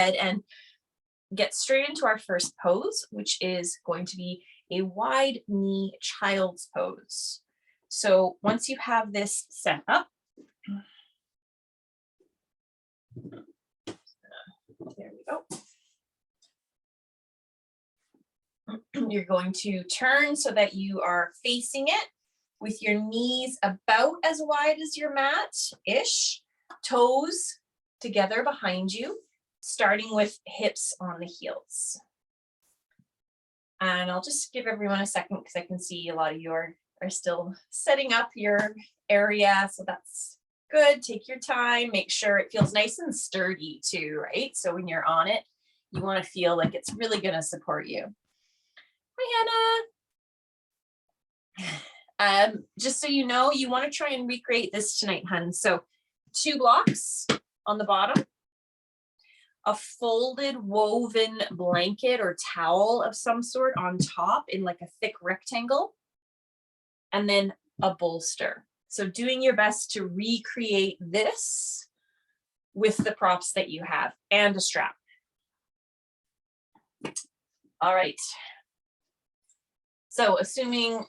ahead and get straight into our first pose, which is going to be a wide knee child's pose. So once you have this set up, there we go. You're going to turn so that you are facing it with your knees about as wide as your mat-ish, toes together behind you, starting with hips on the heels. And I'll just give everyone a second because I can see a lot of you are still setting up your area. So that's good. Take your time. Make sure it feels nice and sturdy too, right? So when you're on it, you want to feel like it's really going to support you. Hi, Hannah. Just so you know, you want to try and recreate this tonight, hun. So 2 blocks on the bottom, a folded woven blanket or towel of some sort on top in like a thick rectangle, and then a bolster. So doing your best to recreate this with the props that you have and a strap. All right. So assuming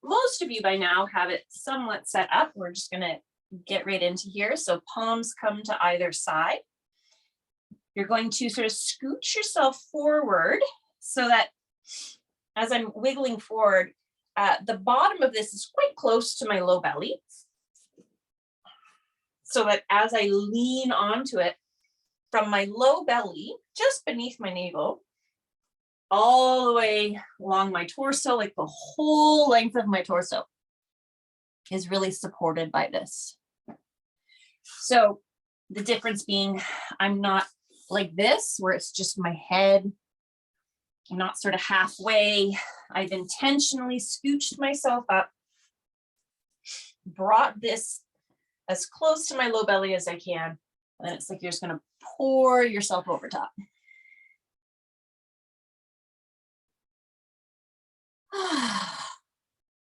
most of you by now have it somewhat set up, we're just gonna get right into here. So palms come to either side. You're going to sort of scooch yourself forward so that as I'm wiggling forward, the bottom of this is quite close to my low belly. So that as I lean onto it from my low belly, just beneath my navel, all the way along my torso, like the whole length of my torso is really supported by this. So the difference being I'm not like this, where it's just my head. I'm not sort of halfway. I've intentionally scooched myself up, brought this as close to my low belly as I can. And it's like you're just gonna pour yourself over top.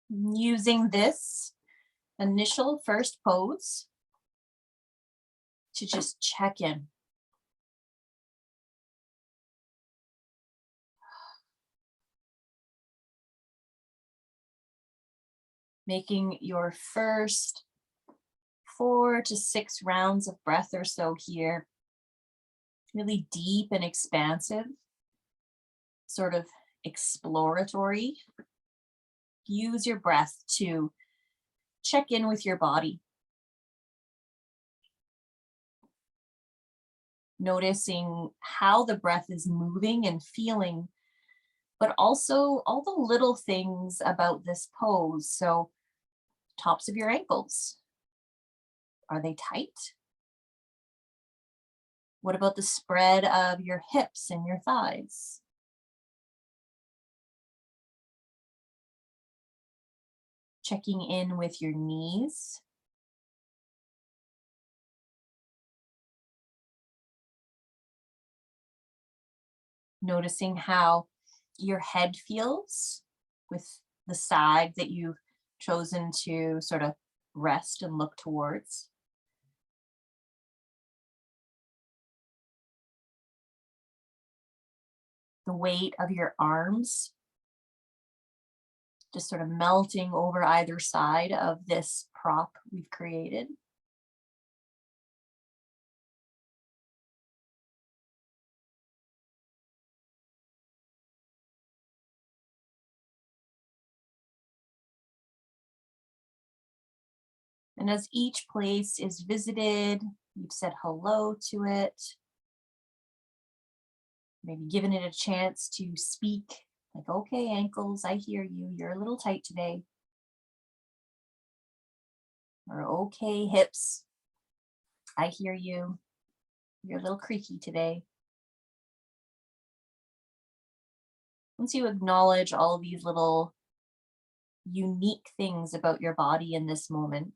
Using this initial first pose to just check in. Making your first 4 to 6 rounds of breath or so here, really deep and expansive, sort of exploratory. Use your breath to check in with your body. Noticing how the breath is moving and feeling, but also all the little things about this pose. So tops of your ankles, are they tight? What about the spread of your hips and your thighs? Checking in with your knees. Noticing how your head feels with the side that you've chosen to sort of rest and look towards. The weight of your arms just sort of melting over either side of this prop we've created. And as each place is visited, you've said hello to it. Maybe given it a chance to speak, like, okay, ankles, I hear you. You're a little tight today. Or okay, hips, I hear you. You're a little creaky today. Once you acknowledge all these little unique things about your body in this moment,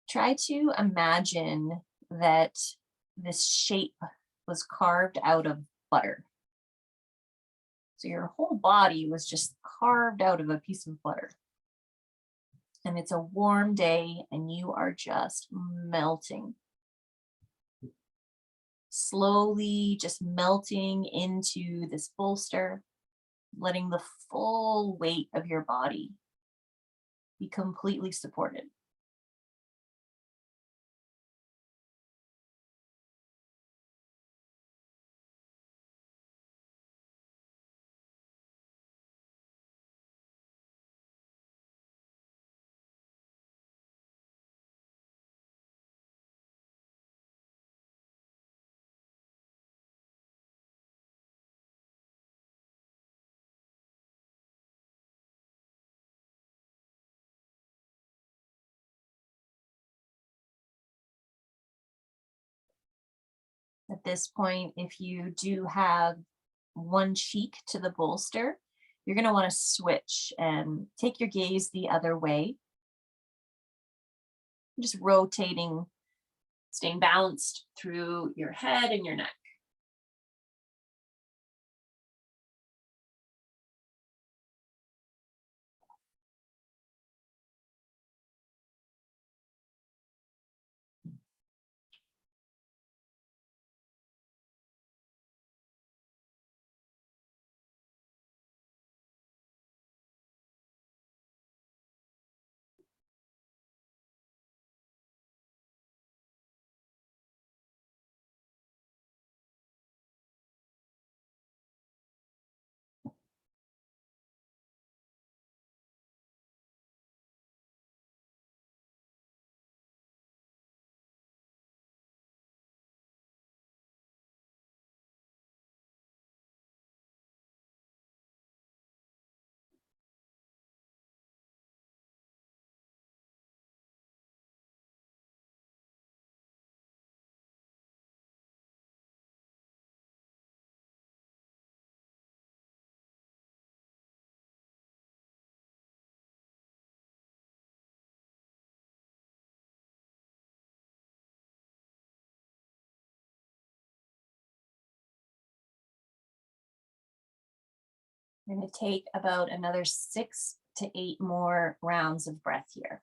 try to imagine that this shape was carved out of butter. So your whole body was just carved out of a piece of butter. And it's a warm day and you are just melting. slowly just melting into this bolster, letting the full weight of your body be completely supported. At this point, if you do have one cheek to the bolster, you're going to want to switch and take your gaze the other way. Just rotating, staying balanced through your head and your neck. We're going to take about another 6 to 8 more rounds of breath here.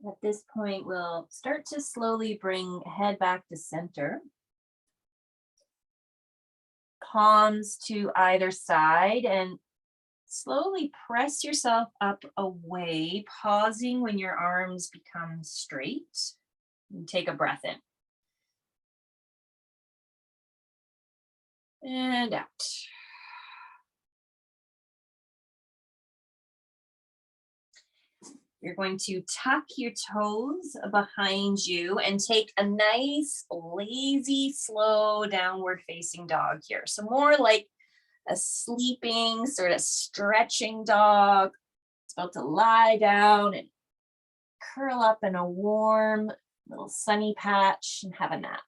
At this point, we'll start to slowly bring head back to center. Palms to either side and slowly press yourself up away, pausing when your arms become straight. And take a breath in. And out. You're going to tuck your toes behind you and take a nice, lazy, slow downward facing dog here. So more like a sleeping, sort of stretching dog. It's about to lie down and curl up in a warm little sunny patch and have a nap.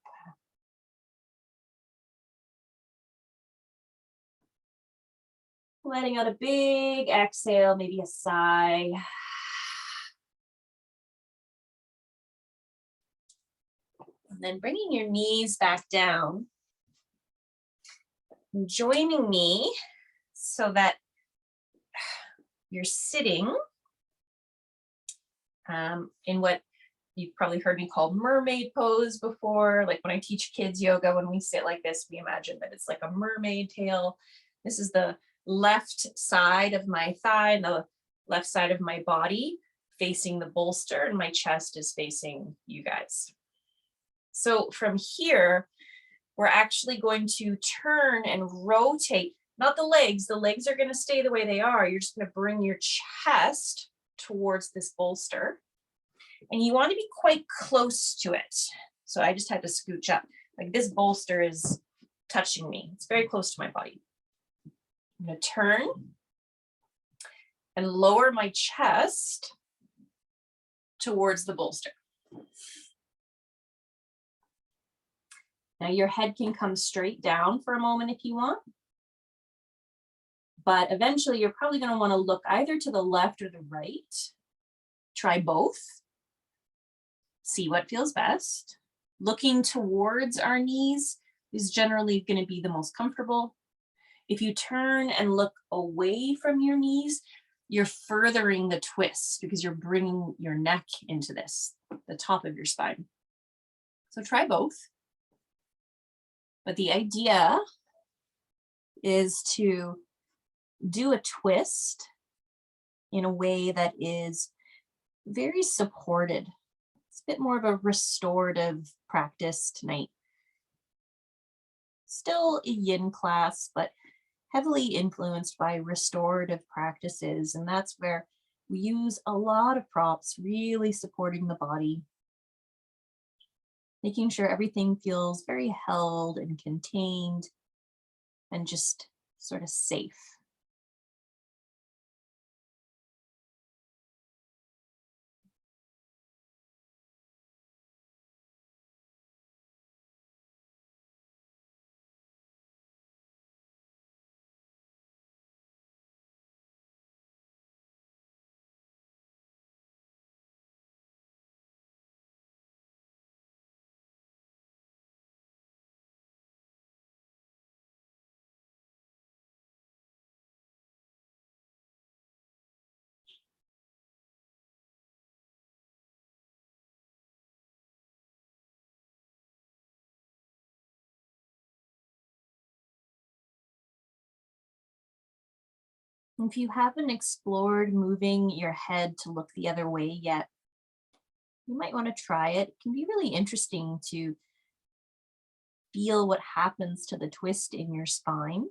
Letting out a big exhale, maybe a sigh. And then bringing your knees back down, joining me so that you're sitting in what You've probably heard me call mermaid pose before. Like when I teach kids yoga, when we sit like this, we imagine that it's like a mermaid tail. This is the left side of my thigh and the left side of my body facing the bolster, and my chest is facing you guys. So from here, we're actually going to turn and rotate, not the legs are going to stay the way they are. You're just going to bring your chest towards this bolster, and you want to be quite close to it. So I just had to scooch up. Like this bolster is touching me. It's very close to my body. I'm going to turn and lower my chest towards the bolster. Now your head can come straight down for a moment if you want, but eventually you're probably going to want to look either to the left or the right. Try both. See what feels best. Looking towards our knees is generally going to be the most comfortable. If you turn and look away from your knees, you're furthering the twist because you're bringing your neck into this, the top of your spine. So try both. But the idea is to do a twist in a way that is very supported. It's a bit more of a restorative practice tonight. Still a yin class, but heavily influenced by restorative practices. And that's where we use a lot of props, really supporting the body, making sure everything feels very held and contained and just sort of safe. If you haven't explored moving your head to look the other way yet, you might want to try it. It can be really interesting to feel what happens to the twist in your spine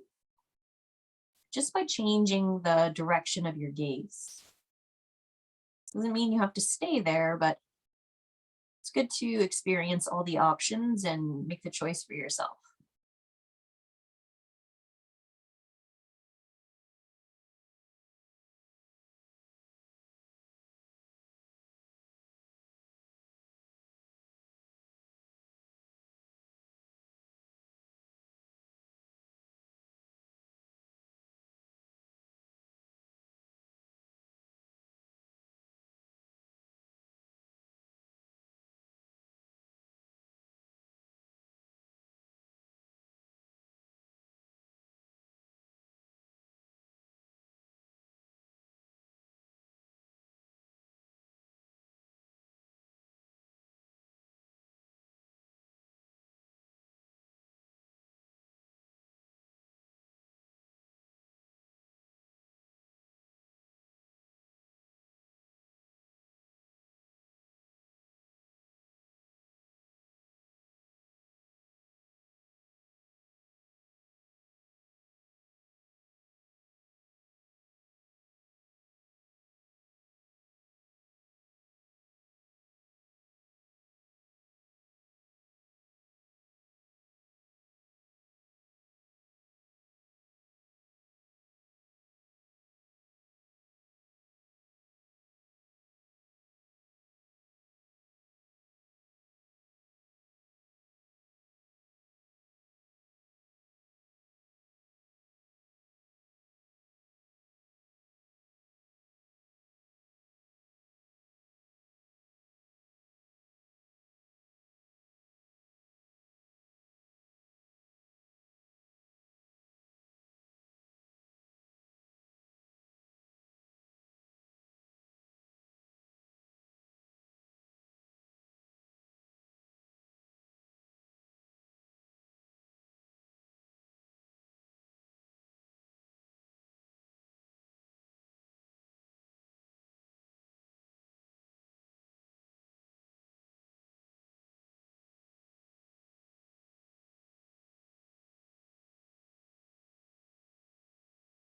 just by changing the direction of your gaze. Doesn't mean you have to stay there, but it's good to experience all the options and make the choice for yourself.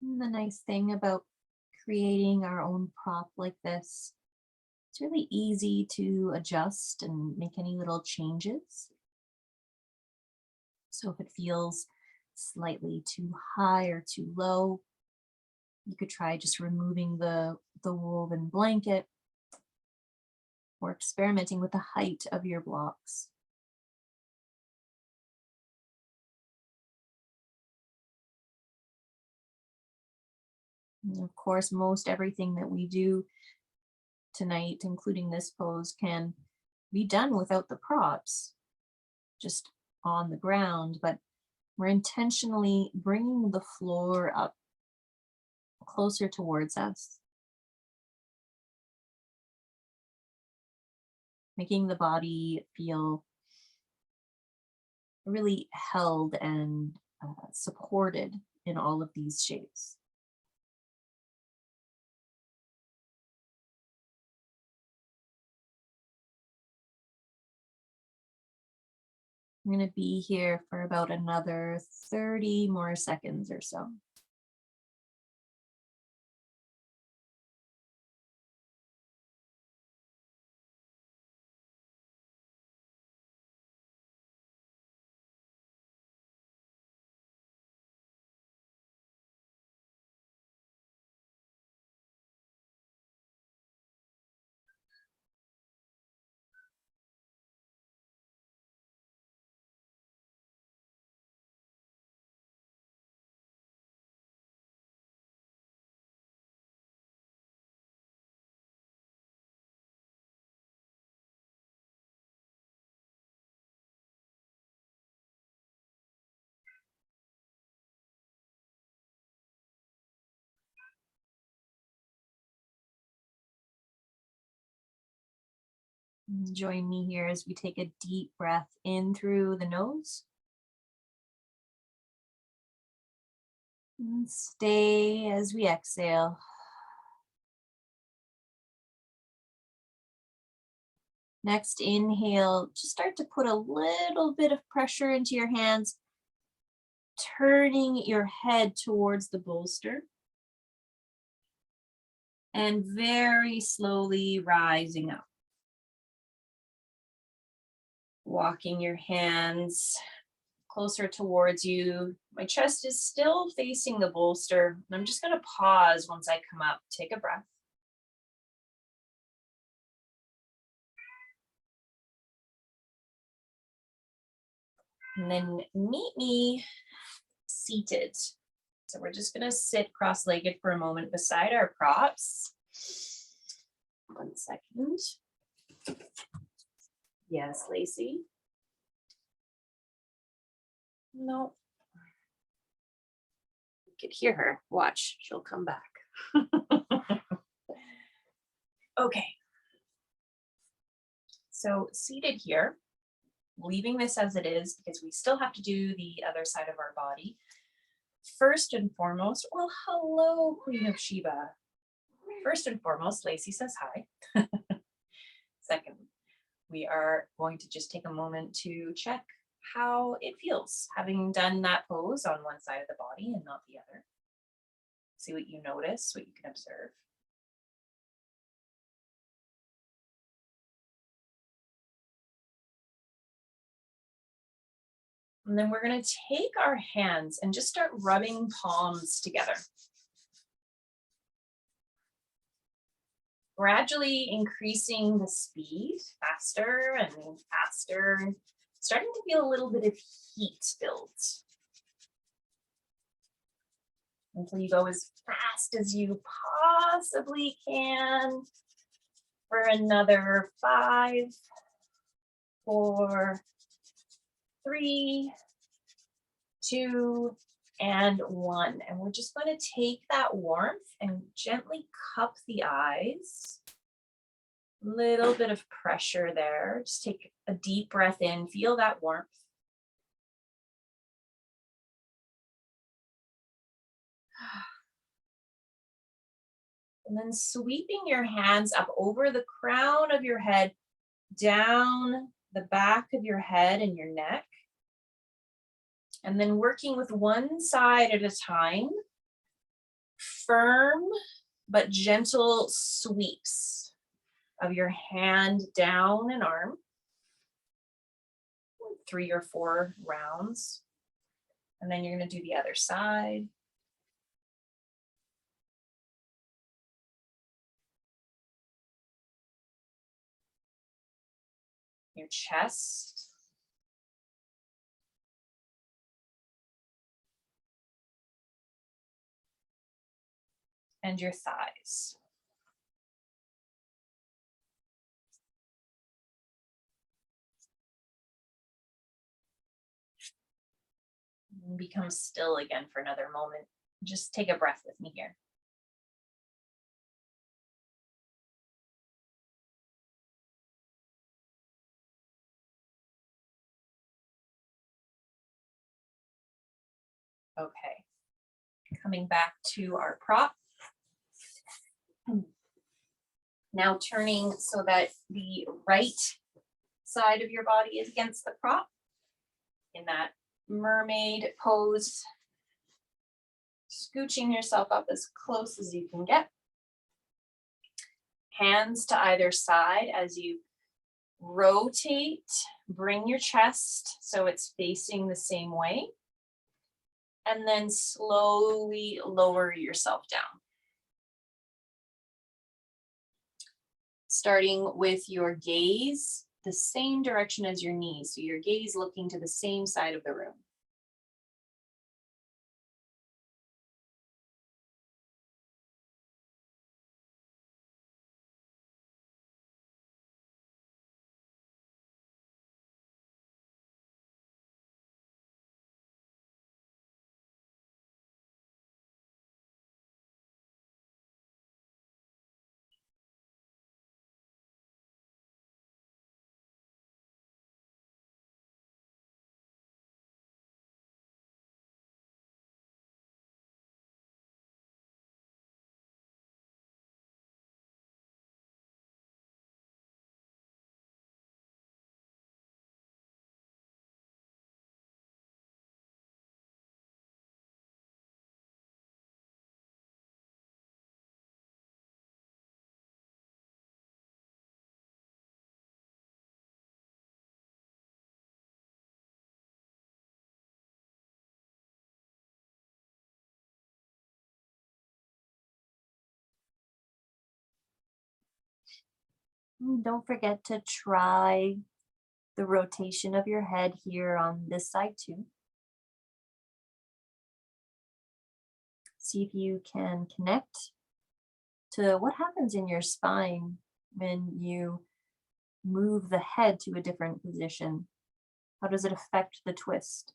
And the nice thing about creating our own prop like this, it's really easy to adjust and make any little changes. So if it feels slightly too high or too low, you could try just removing the woven blanket or experimenting with the height of your blocks. And of course, most everything that we do tonight, including this pose, can be done without the props, just on the ground, but we're intentionally bringing the floor up closer towards us, making the body feel really held and supported in all of these shapes. I'm going to be here for about another 30 more seconds or so. Join me here as we take a deep breath in through the nose. And stay as we exhale. Next inhale, just start to put a little bit of pressure into your hands, turning your head towards the bolster. And very slowly rising up. Walking your hands closer towards you. My chest is still facing the bolster. I'm just going to pause once I come up. Take a breath. And then meet me seated. So we're just going to sit cross-legged for a moment beside our props. 1 second. Yes, Lacey. No. You could hear her. Watch, she'll come back. Okay. So seated here, leaving this as it is because we still have to do the other side of our body. First and foremost, well, hello, Queen of Sheba. First and foremost, Lacey says hi. Second, we are going to just take a moment to check how it feels, having done that pose on one side of the body and not the other. See what you notice, what you can observe. And then we're going to take our hands and just start rubbing palms together. Gradually increasing the speed, faster and faster, starting to feel a little bit of heat build. Until you go as fast as you possibly can for another 5, 4, 3, 2, and 1. And we're just going to take that warmth and gently cup the eyes. Little bit of pressure there. Just take a deep breath in, feel that warmth. And then sweeping your hands up over the crown of your head, down the back of your head and your neck. And then working with one side at a time, firm but gentle sweeps of your hand down and arm, 3 or 4 rounds. And then you're going to do the other side. Your chest. And your thighs. And become still again for another moment. Just take a breath with me here. Okay. Coming back to our prop. Now turning so that the right side of your body is against the prop in that mermaid pose. Scooching yourself up as close as you can get. Hands to either side as you rotate, bring your chest so it's facing the same way. And then slowly lower yourself down. Starting with your gaze the same direction as your knees. So your gaze looking to the same side of the room. Don't forget to try the rotation of your head here on this side too. See if you can connect to what happens in your spine when you move the head to a different position. How does it affect the twist?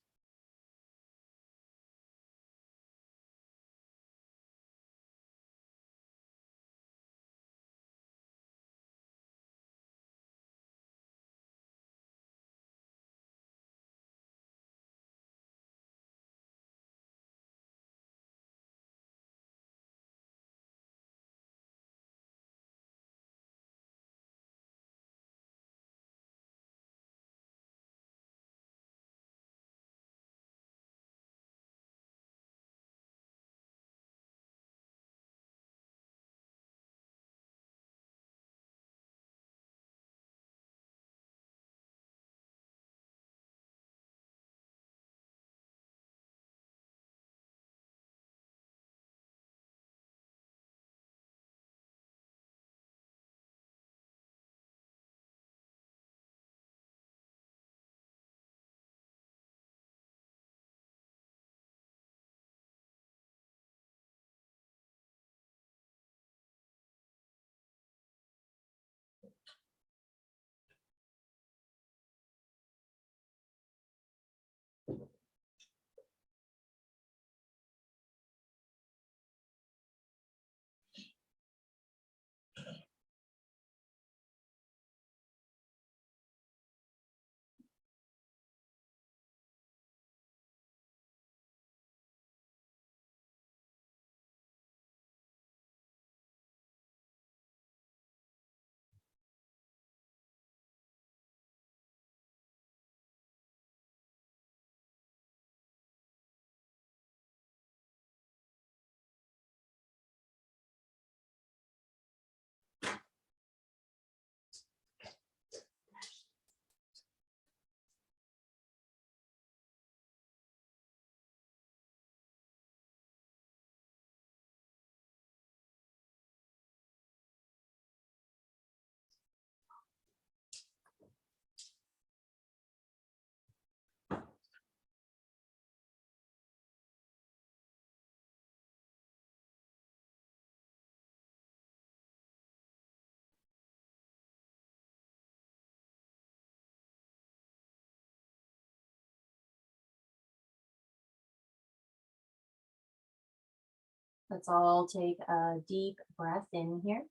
Let's all take a deep breath in here.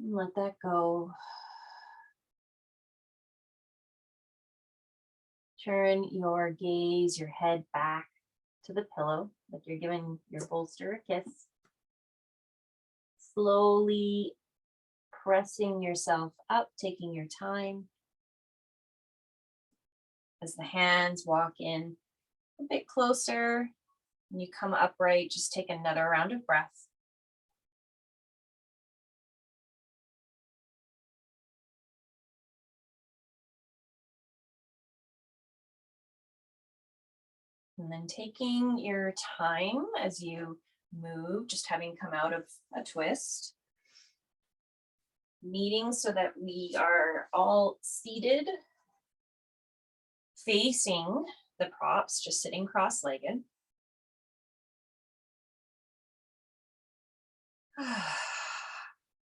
And let that go. Turn your gaze, your head back to the pillow, like you're giving your bolster a kiss. Slowly pressing yourself up, taking your time. As the hands walk in a bit closer, and you come upright, just take another round of breath. And then taking your time as you move, just having come out of a twist. Meeting so that we are all seated, facing the props, just sitting cross-legged.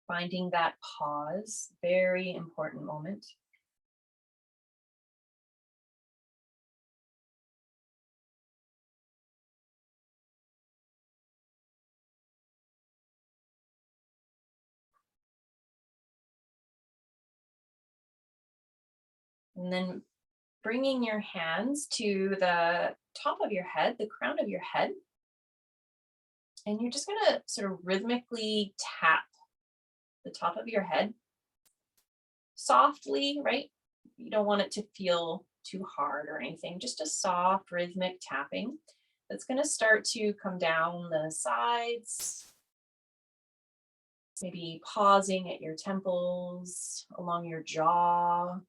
Finding that pause, very important moment. And then bringing your hands to the top of your head, the crown of your head. And you're just gonna sort of rhythmically tap the top of your head softly, right? You don't want it to feel too hard or anything, just a soft rhythmic tapping that's gonna start to come down the sides, maybe pausing at your temples, along your jaw.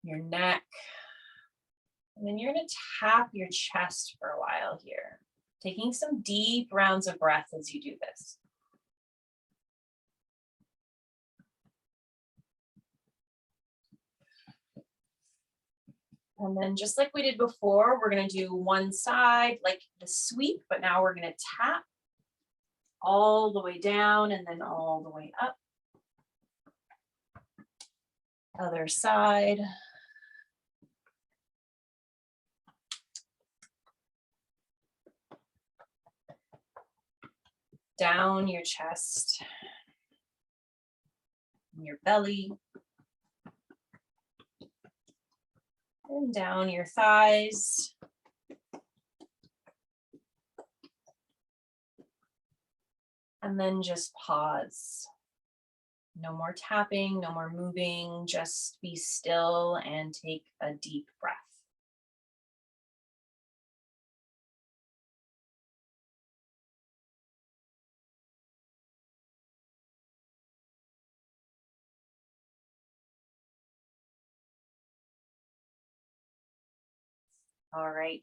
Your neck. And then you're going to tap your chest for a while here, taking some deep rounds of breath as you do this. And then just like we did before, we're going to do one side like the sweep, but now we're going to tap all the way down and then all the way up. Other side. Down your chest, your belly, and down your thighs. And then just pause. No more tapping, no more moving, just be still and take a deep breath. All right.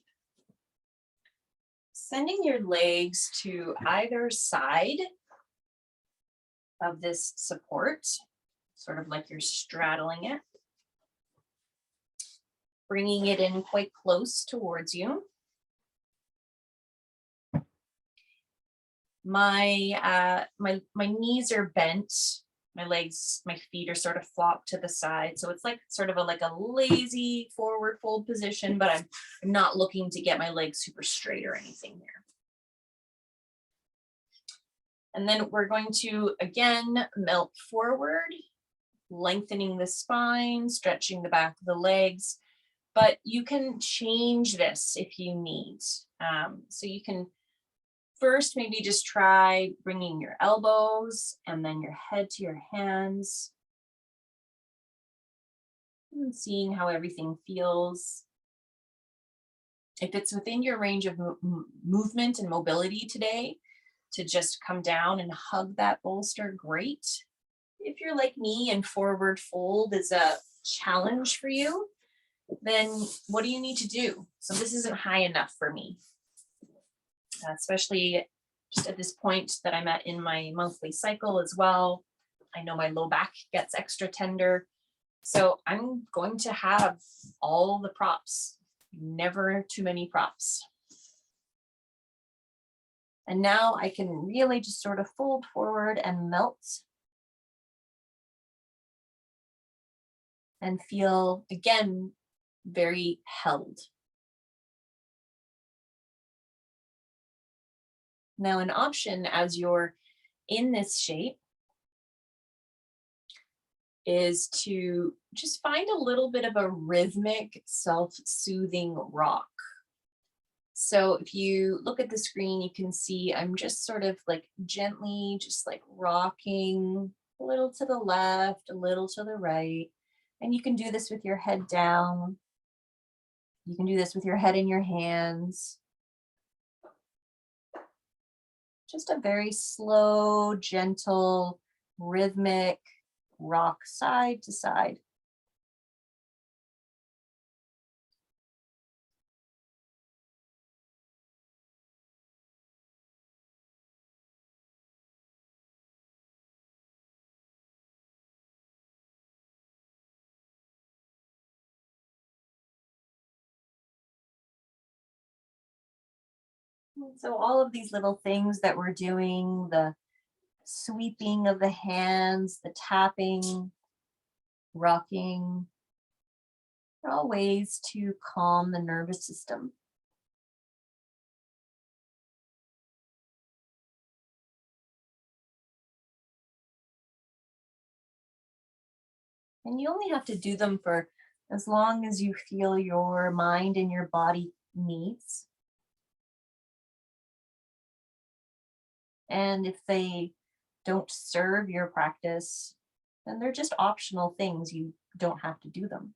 Sending your legs to either side of this support, sort of like you're straddling it. Bringing it in quite close towards you. My knees are bent. My legs, my feet are sort of flopped to the side. So it's like sort of like a lazy forward fold position, but I'm not looking to get my legs super straight or anything here. And then we're going to, again, melt forward, lengthening the spine, stretching the back of the legs, but you can change this if you need. So you can first maybe just try bringing your elbows and then your head to your hands and seeing how everything feels. If it's within your range of movement and mobility today, to just come down and hug that bolster, great. If you're like me and forward fold is a challenge for you, then what do you need to do? So this isn't high enough for me, especially just at this point that I'm at in my monthly cycle as well. I know my low back gets extra tender. So I'm going to have all the props, never too many props. And now I can really just sort of fold forward and melt. and feel, again, very held. Now, an option as you're in this shape is to just find a little bit of a rhythmic, self-soothing rock. So if you look at the screen, you can see I'm just sort of like gently, just like rocking a little to the left, a little to the right. And you can do this with your head down. You can do this with your head in your hands. Just a very slow, gentle, rhythmic rock side to side. And so all of these little things that we're doing, the sweeping of the hands, the tapping, rocking, are all ways to calm the nervous system. And you only have to do them for as long as you feel your mind and your body needs. And if they don't serve your practice, then they're just optional things. You don't have to do them.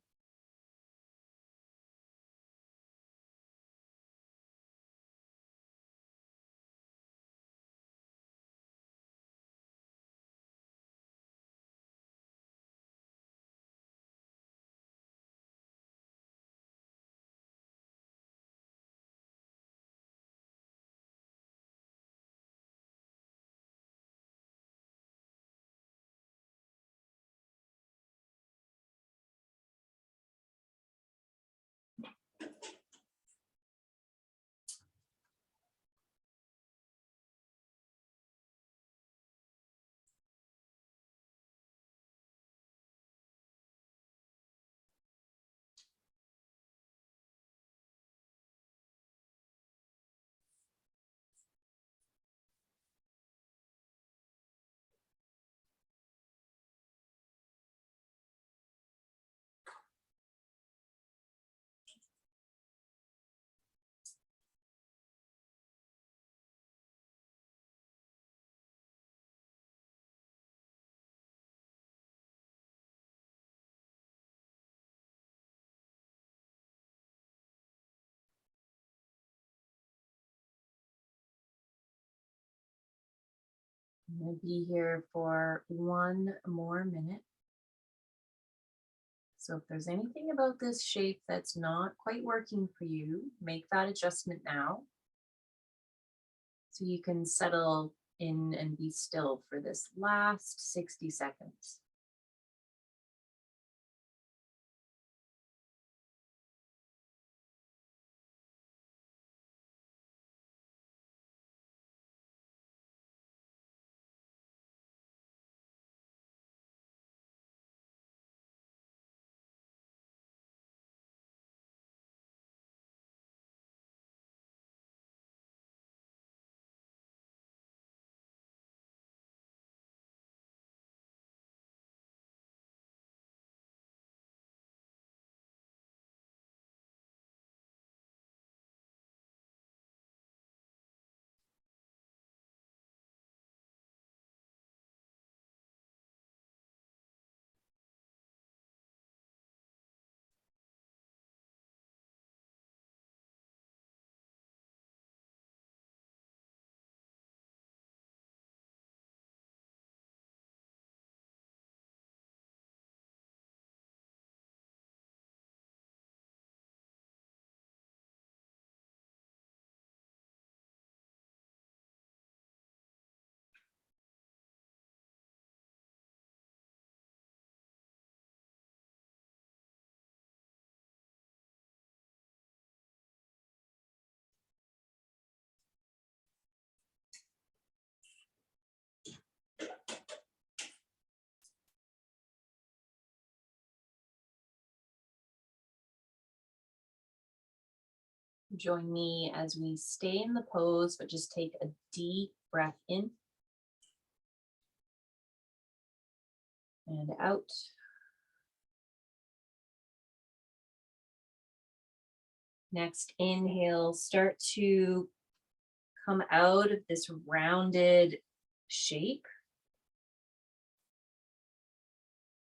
I'm going to be here for one more minute. So if there's anything about this shape that's not quite working for you, make that adjustment now. So you can settle in and be still for this last 60 seconds. Join me as we stay in the pose, but just take a deep breath in and out. Next inhale, start to come out of this rounded shape.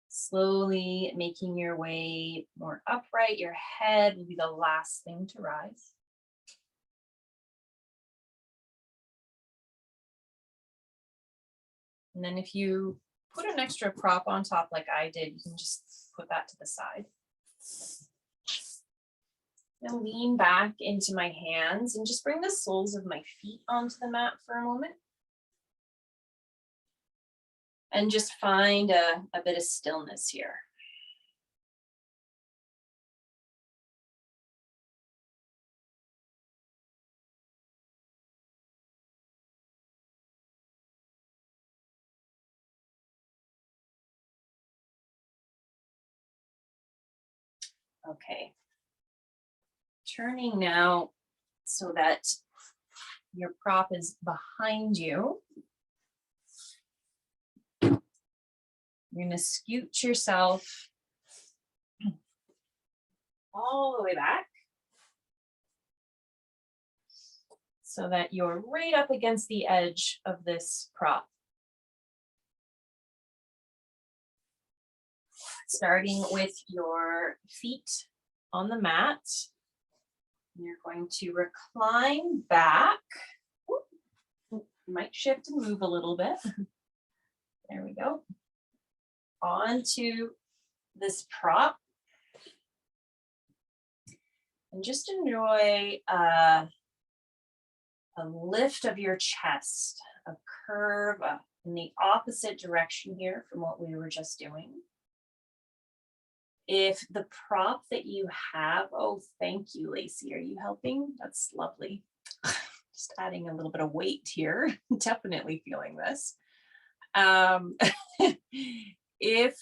Slowly making your way more upright. Your head will be the last thing to rise. And then if you put an extra prop on top like I did, you can just put that to the side. Now lean back into my hands and just bring the soles of my feet onto the mat for a moment. And just find a bit of stillness here. Okay. Turning now so that your prop is behind you. You're going to scoot yourself all the way back so that you're right up against the edge of this prop. Starting with your feet on the mat, you're going to recline back. You might shift and move a little bit. There we go. Onto this prop. And just enjoy a lift of your chest, a curve in the opposite direction here from what we were just doing. If the prop that you have, oh, thank you, Lacey. Are you helping? That's lovely. Just adding a little bit of weight here. Definitely feeling this. If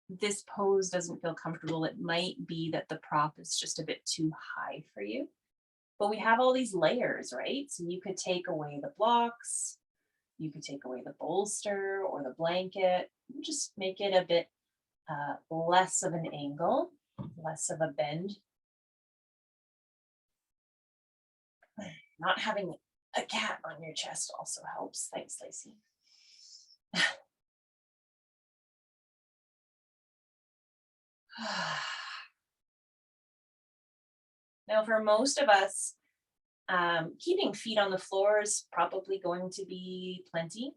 this pose doesn't feel comfortable, it might be that the prop is just a bit too high for you. But we have all these layers, right? So you could take away the blocks, you could take away the bolster or the blanket, just make it a bit less of an angle, less of a bend. Not having a cat on your chest also helps. Thanks, Lacey. Now, for most of us, keeping feet on the floor is probably going to be plenty.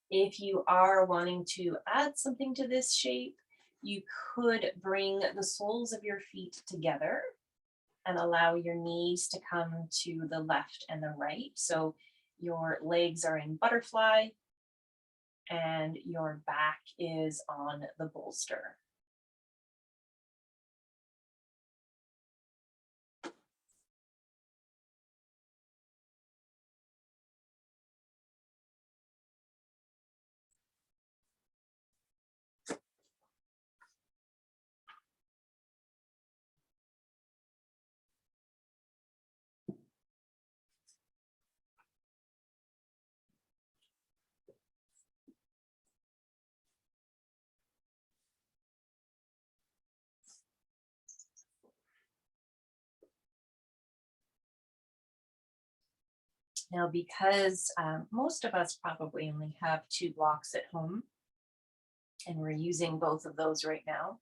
If you are wanting to add something to this shape, you could bring the soles of your feet together and allow your knees to come to the left and the right. So your legs are in butterfly and your back is on the bolster. Now, because most of us probably only have 2 blocks at home, and we're using both of those right now.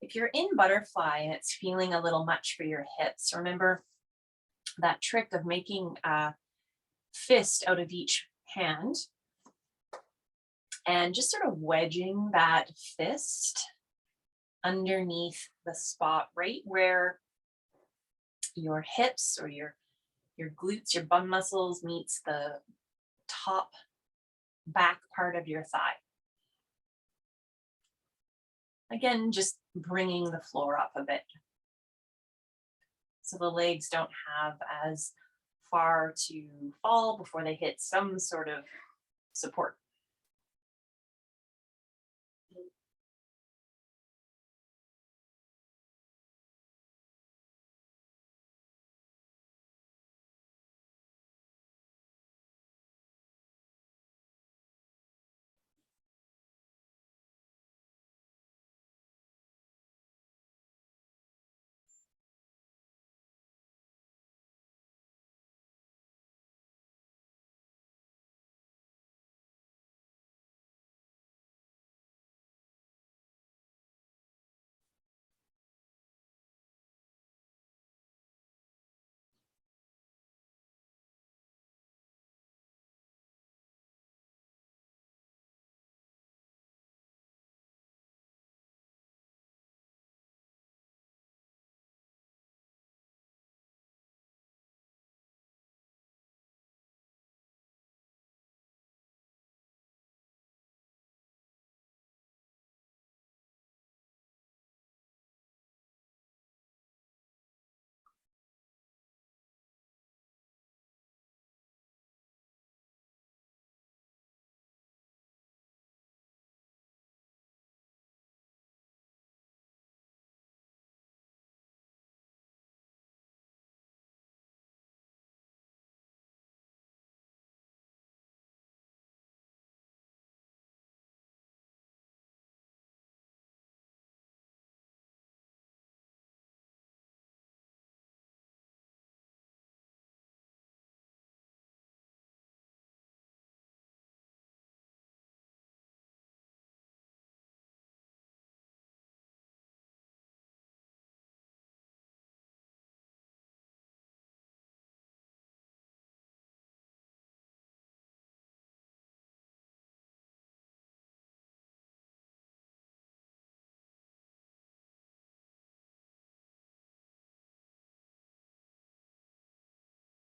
If you're in butterfly and it's feeling a little much for your hips, remember that trick of making a fist out of each hand and just sort of wedging that fist underneath the spot right where your hips or your glutes, your bum muscles meets the top back part of your thigh. Again, just bringing the floor up a bit so the legs don't have as far to fall before they hit some sort of support.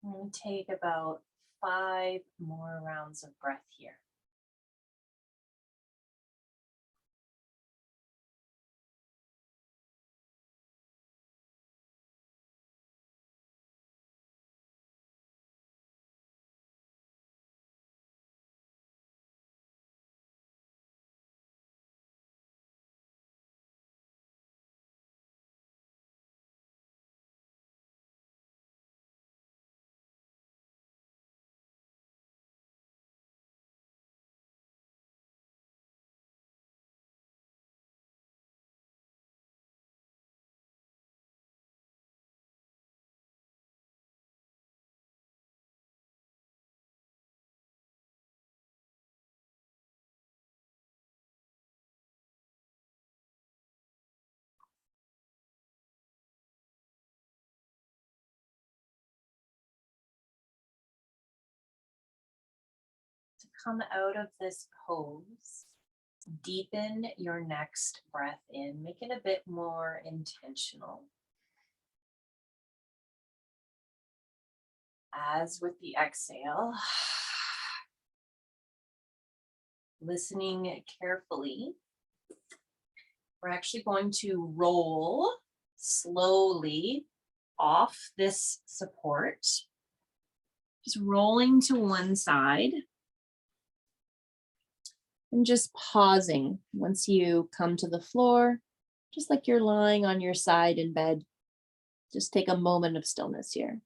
I'm going to take about 5 more rounds of breath here. To come out of this pose, deepen your next breath in, make it a bit more intentional. As with the exhale, listening carefully, we're actually going to roll slowly off this support, just rolling to one side. And just pausing once you come to the floor, just like you're lying on your side in bed. Just take a moment of stillness here.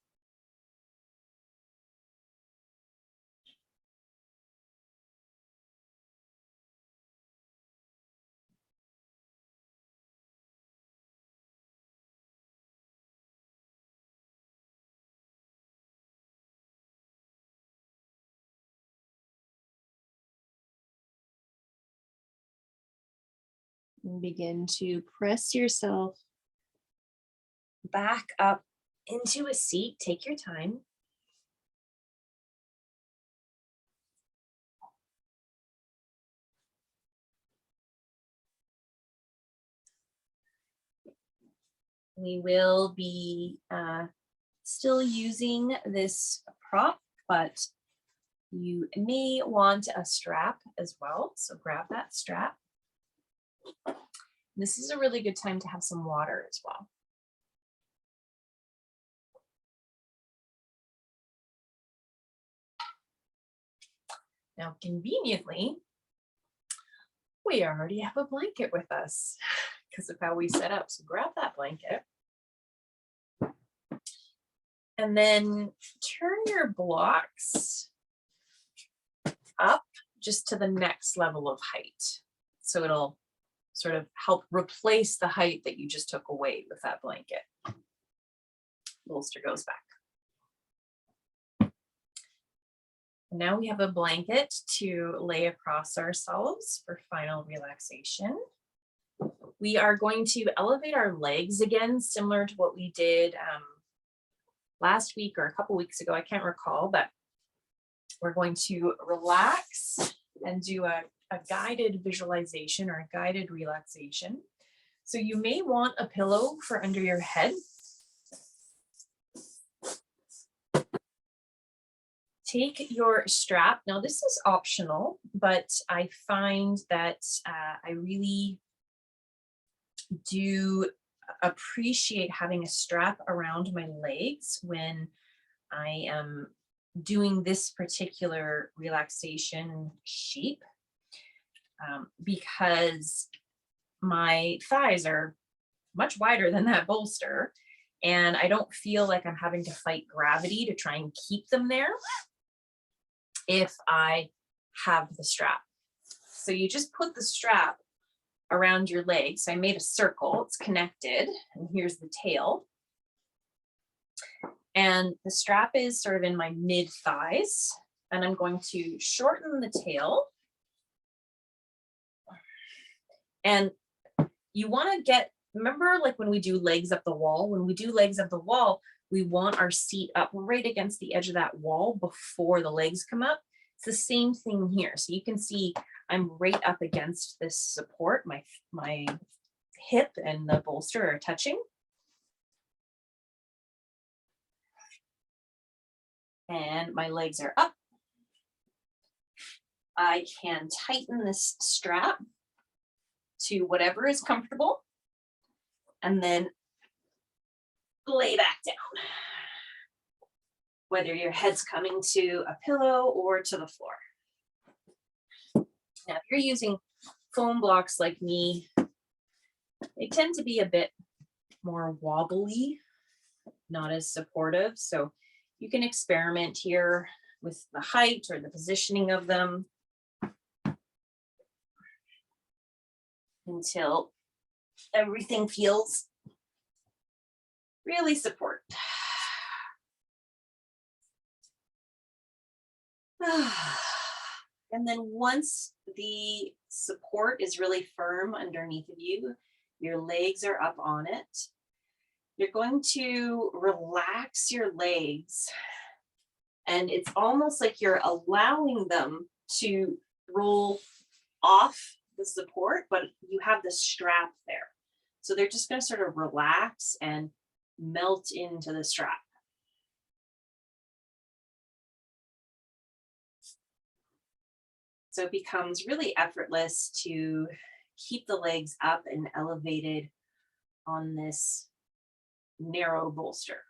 And begin to press yourself back up into a seat. Take your time. We will be still using this prop, but you may want a strap as well. So grab that strap. This is a really good time to have some water as well. Now, conveniently, we already have a blanket with us because of how we set up. So grab that blanket. And then turn your blocks up just to the next level of height. So it'll sort of help replace the height that you just took away with that blanket. Bolster goes back. Now we have a blanket to lay across ourselves for final relaxation. We are going to elevate our legs again, similar to what we did last week or a couple weeks ago. I can't recall, but we're going to relax and do a guided visualization or a guided relaxation. So you may want a pillow for under your head. Take your strap. Now this is optional, but I find that I really do appreciate having a strap around my legs when I am doing this particular relaxation shape, because my thighs are much wider than that bolster, and I don't feel like I'm having to fight gravity to try and keep them there if I have the strap. So you just put the strap around your legs. So I made a circle, it's connected, and here's the tail. And the strap is sort of in my mid thighs, and I'm going to shorten the tail. And you want to get, remember like when we do legs up the wall, we want our seat up right against the edge of that wall before the legs come up. It's the same thing here. So you can see I'm right up against this support. My hip and the bolster are touching. And my legs are up. I can tighten this strap to whatever is comfortable and then lay back down. Whether your head's coming to a pillow or to the floor. Now, if you're using foam blocks like me, they tend to be a bit more wobbly, not as supportive. So you can experiment here with the height or the positioning of them until everything feels really supported. And then once the support is really firm underneath of you, your legs are up on it, you're going to relax your legs. And it's almost like you're allowing them to roll off the support, but you have the strap there. So they're just going to sort of relax and melt into the strap. So it becomes really effortless to keep the legs up and elevated on this narrow bolster.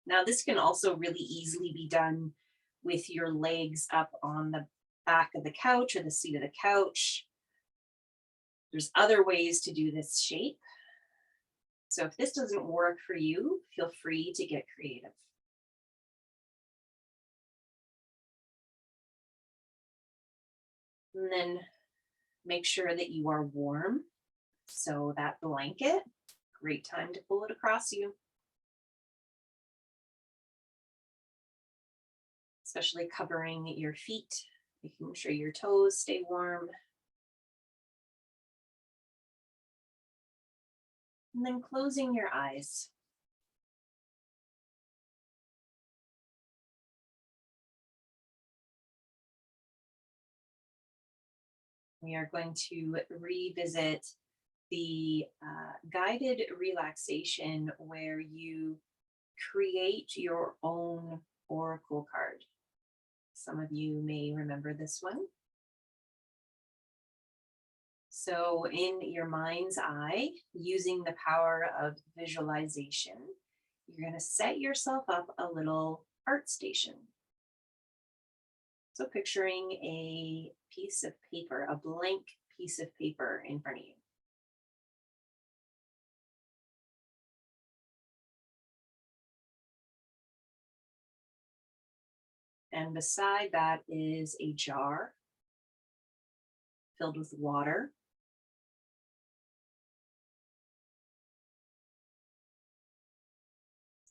Now, this can also really easily be done with your legs up on the back of the couch or the seat of the couch. There's other ways to do this shape. So if this doesn't work for you, feel free to get creative. And then make sure that you are warm. So that blanket, great time to pull it across you. Especially covering your feet, making sure your toes stay warm. And then closing your eyes. We are going to revisit the guided relaxation where you create your own oracle card. Some of you may remember this one. So in your mind's eye, using the power of visualization, you're going to set yourself up a little art station. So picturing a piece of paper, a blank piece of paper in front of you. And beside that is a jar filled with water.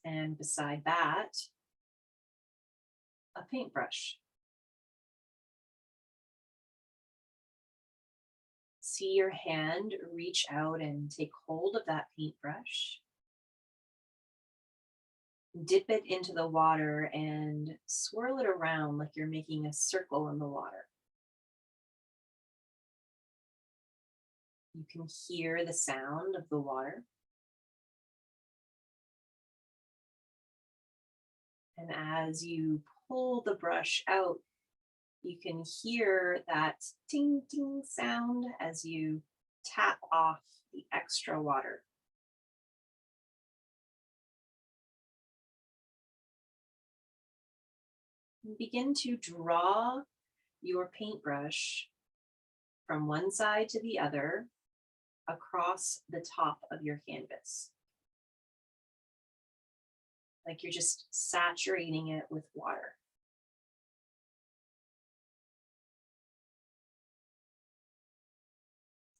And beside that, a paintbrush. See your hand reach out and take hold of that paintbrush. Dip it into the water and swirl it around like you're making a circle in the water. You can hear the sound of the water. And as you pull the brush out, you can hear that ting ting sound as you tap off the extra water. And begin to draw your paintbrush from one side to the other across the top of your canvas. Like you're just saturating it with water.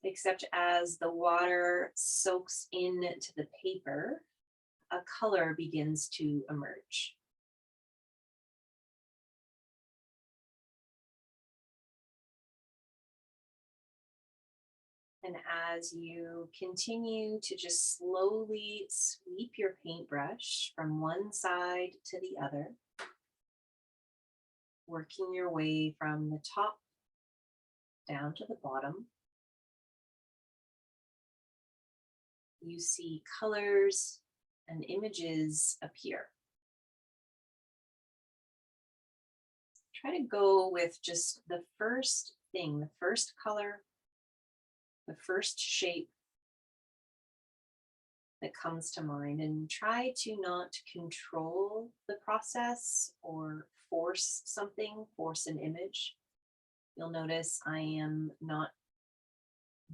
Except as the water soaks into the paper, a color begins to emerge. And as you continue to just slowly sweep your paintbrush from one side to the other, working your way from the top down to the bottom, you see colors and images appear. Try to go with just the first thing, the first color, the first shape that comes to mind, and try to not control the process or force something, force an image. You'll notice I am not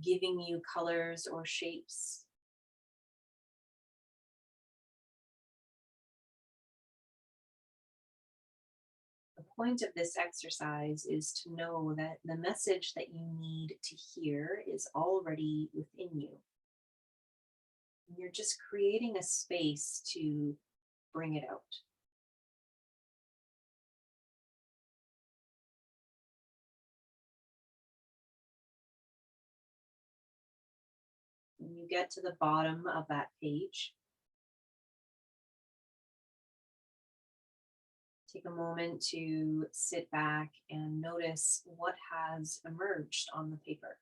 giving you colors or shapes. The point of this exercise is to know that the message that you need to hear is already within you. You're just creating a space to bring it out. When you get to the bottom of that page, take a moment to sit back and notice what has emerged on the paper.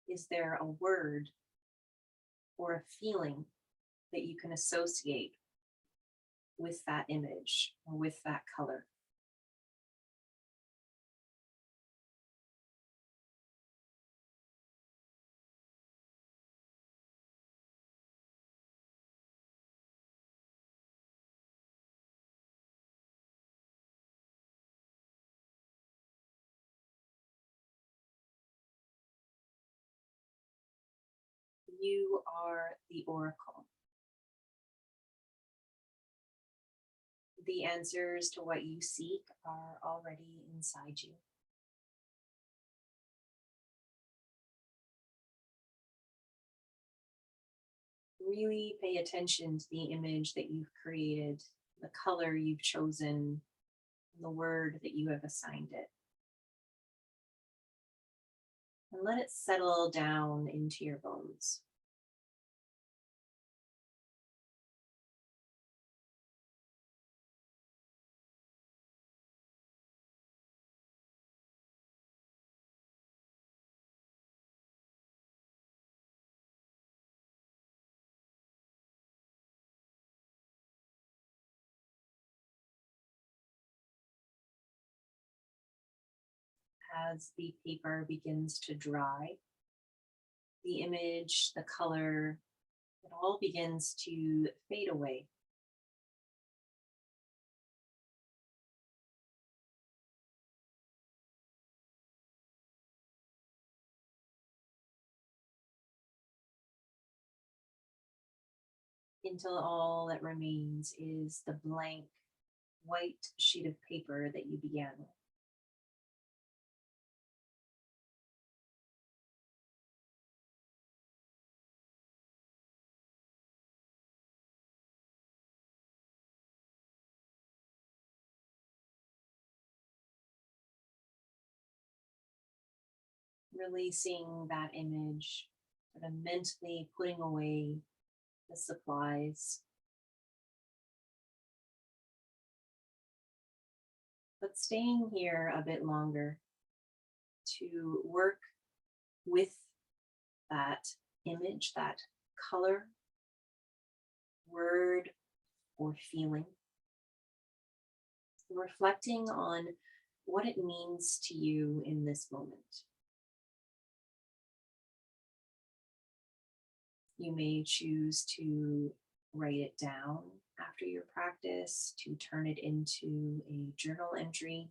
Is there a word or a feeling that you can associate with that image or with that color? You are the oracle. The answers to what you seek are already inside you. Really pay attention to the image that you've created, the color you've chosen, the word that you have assigned it. And let it settle down into your bones. As the paper begins to dry, the image, the color, it all begins to fade away. Until all that remains is the blank white sheet of paper that you began with. Releasing that image, sort of mentally putting away the supplies, but staying here a bit longer to work with that image, that color, word, or feeling, reflecting on what it means to you in this moment. You may choose to write it down after your practice, to turn it into a journal entry,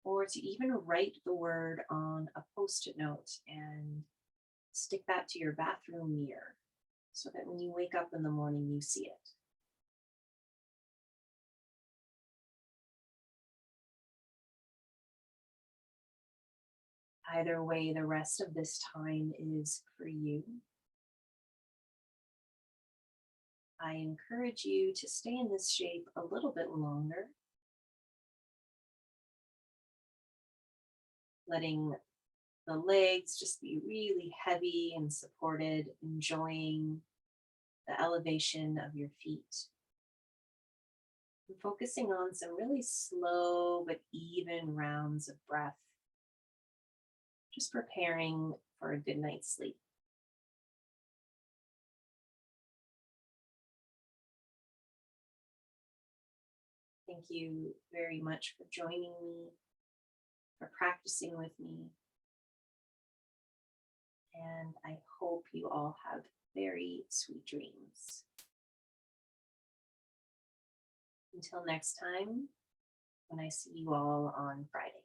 or to even write the word on a post-it note and stick that to your bathroom mirror so that when you wake up in the morning, you see it. Either way, the rest of this time is for you. I encourage you to stay in this shape a little bit longer, letting the legs just be really heavy and supported, enjoying the elevation of your feet. And focusing on some really slow but even rounds of breath, just preparing for a good night's sleep. Thank you very much for joining me, for practicing with me. And I hope you all have very sweet dreams. Until next time, when I see you all on Friday.